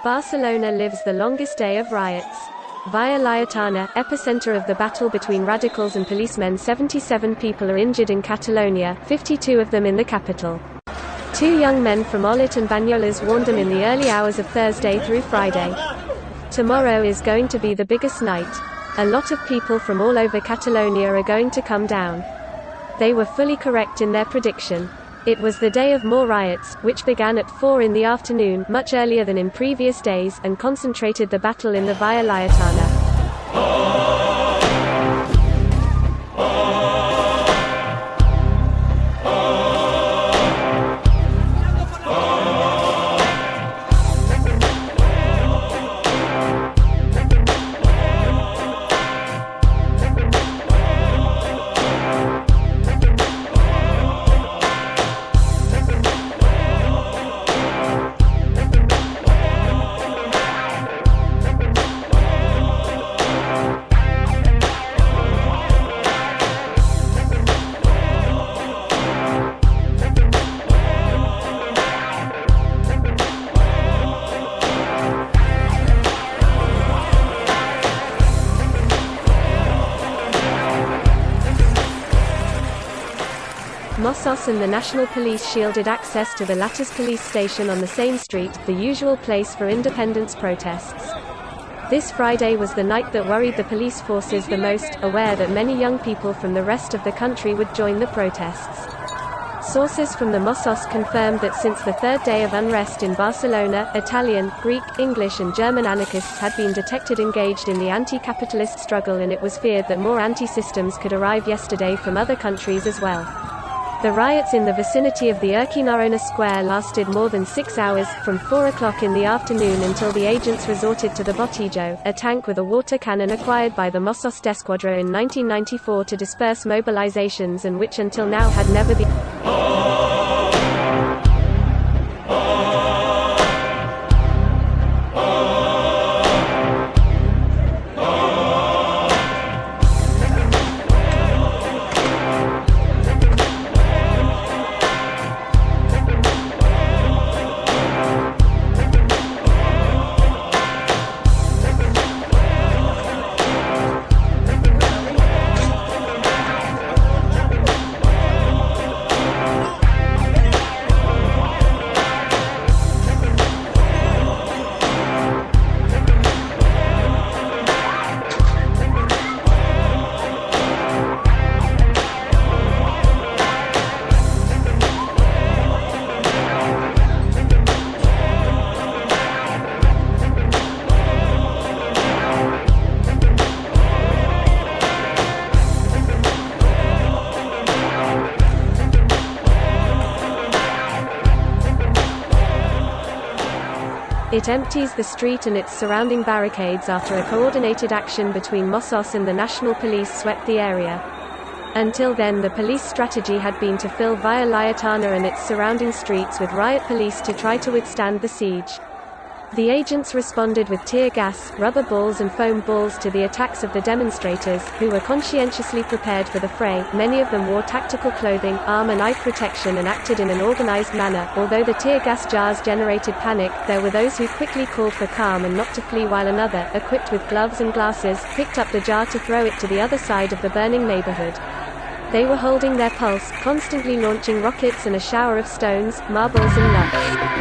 Barcelona lives the longest day of riots. Via Laietana, epicenter of the battle between radicals and policemen, 77 people are injured in Catalonia, 52 of them in the capital. Two young men from Olot and Banyoles warned them in the early hours of Thursday through Friday. Tomorrow is going to be the biggest night. A lot of people from all over Catalonia are going to come down. They were fully correct in their prediction. It was the day of more riots, which began at 4 in the afternoon, much earlier than in previous days, and concentrated the battle in the Via Laietana. Mossos and the National Police shielded access to the latter's police station on the same street, the usual place for independence protests. This Friday was the night that worried the police forces the most, aware that many young people from the rest of the country would join the protests. Sources from the Mossos confirmed that since the third day of unrest in Barcelona, Italian, Greek, English and German anarchists had been detected engaged in the anti-capitalist struggle, and it was feared that more anti-systems could arrive yesterday from other countries as well. The riots in the vicinity of the Urquinaona Square lasted more than 6 hours, from 4 o'clock in the afternoon until the agents resorted to the botillo, a tank with a water cannon acquired by the Mossos d'Esquadra in 1994 to disperse mobilizations, and which until now had never been. It empties the street and its surrounding barricades after a coordinated action between Mossos and the National Police swept the area. Until then, the police strategy had been to fill Via Laietana and its surrounding streets with riot police to try to withstand the siege. The agents responded with tear gas, rubber balls and foam balls to the attacks of the demonstrators, who were conscientiously prepared for the fray. Many of them wore tactical clothing, arm and eye protection, and acted in an organized manner. Although the tear gas jars generated panic, there were those who quickly called for calm and not to flee, while another, equipped with gloves and glasses, picked up the jar to throw it to the other side of the burning neighborhood. They were holding their pulse, constantly launching rockets and a shower of stones, marbles and nuts.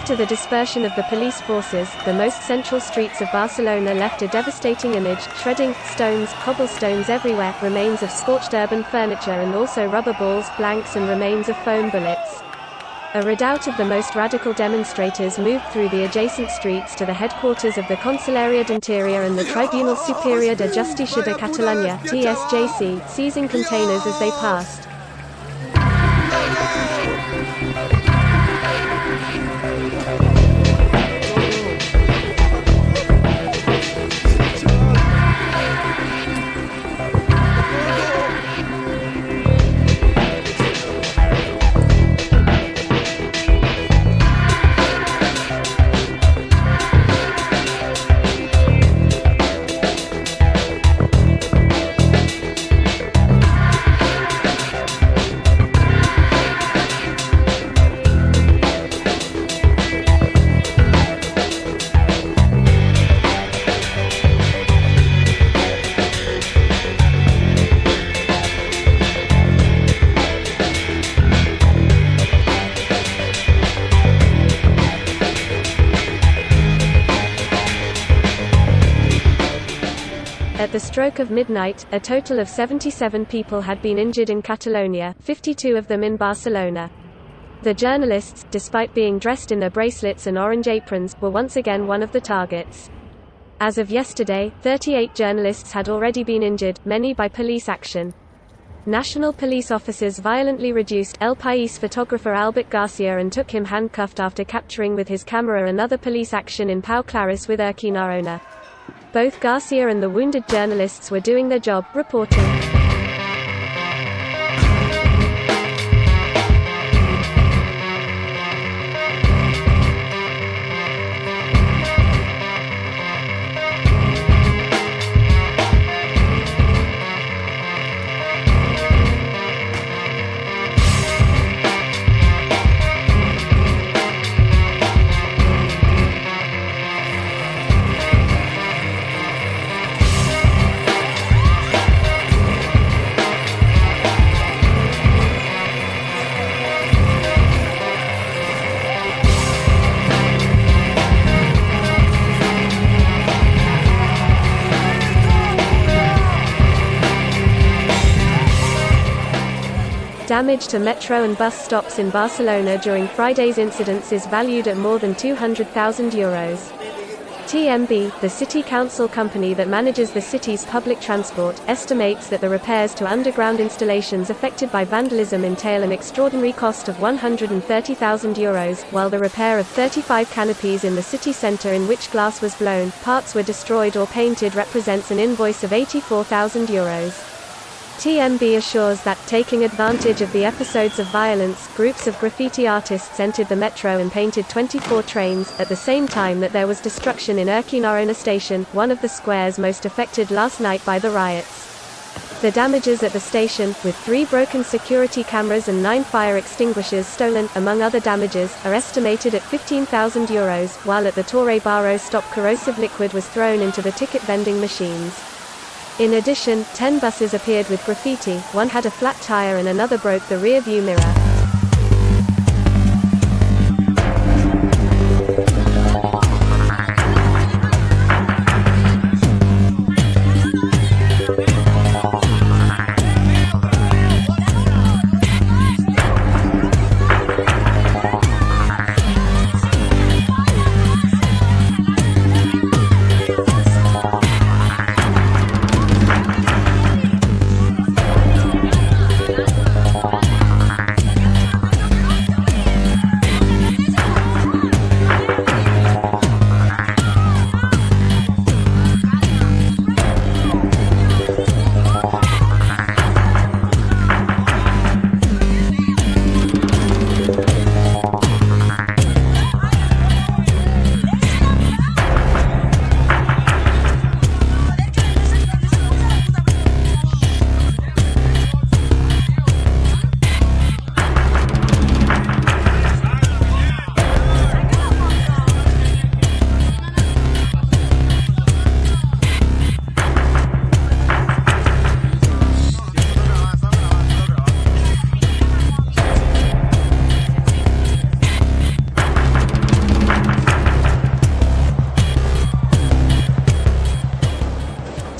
After the dispersion of the police forces, the most central streets of Barcelona left a devastating image: shredding, stones, cobblestones everywhere, remains of scorched urban furniture and also rubber balls, blanks and remains of foam bullets. A redoubt of the most radical demonstrators moved through the adjacent streets to the headquarters of the Conselleria d'Interior and the Tribunal Superior de Justícia de Catalunya (TSJC), seizing containers as they passed. At the stroke of midnight, a total of 77 people had been injured in Catalonia, 52 of them in Barcelona. The journalists, despite being dressed in their bracelets and orange aprons, were once again one of the targets. As of yesterday, 38 journalists had already been injured, many by police action. National police officers violently reduced El País photographer Albert Garcia and took him handcuffed after capturing with his camera another police action in Pau Claris with Urquinaona. Both Garcia and the wounded journalists were doing their job, reporting. Damage to metro and bus stops in Barcelona during Friday's incidents is valued at more than €200,000. TMB, the city council company that manages the city's public transport, estimates that the repairs to underground installations affected by vandalism entail an extraordinary cost of €130,000, while the repair of 35 canopies in the city centre in which glass was blown, parts were destroyed or painted represents an invoice of €84,000. TMB assures that, taking advantage of the episodes of violence, groups of graffiti artists entered the metro and painted 24 trains, at the same time that there was destruction in Urquinaona station, one of the squares most affected last night by the riots. The damages at the station, with 3 broken security cameras and 9 fire extinguishers stolen, among other damages, are estimated at €15,000, while at the Torre Barro stop corrosive liquid was thrown into the ticket vending machines. In addition, 10 buses appeared with graffiti, one had a flat tire and another broke the rear-view mirror.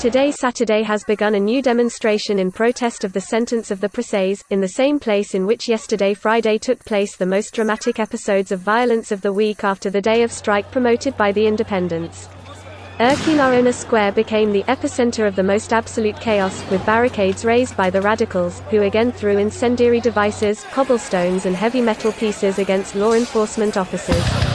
Today Saturday has begun a new demonstration in protest of the sentence of the procés, in the same place in which yesterday Friday took place the most dramatic episodes of violence of the week after the day of strike promoted by the independents. Barcelona Square became the epicenter of the most absolute chaos, with barricades raised by the radicals, who again threw incendiary devices, cobblestones and heavy metal pieces against law enforcement officers.